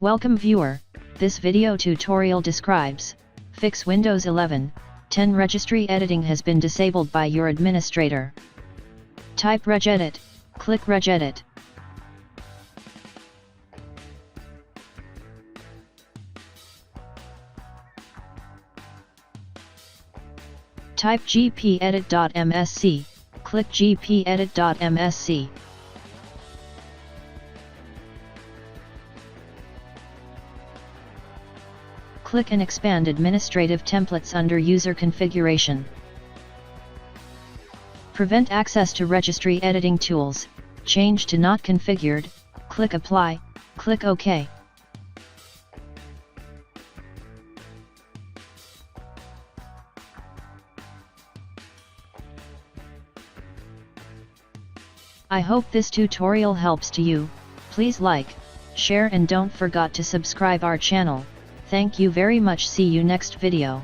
Welcome viewer, this video tutorial describes, fix Windows 11, 10 registry editing has been disabled by your administrator. Type regedit, click regedit. Type gpedit.msc, click gpedit.msc. Click and expand administrative templates under user configuration. Prevent access to registry editing tools, change to not configured, click apply, click OK. I hope this tutorial helps to you. Please like, share and don't forget to subscribe our channel. Thank you very much. See you next video.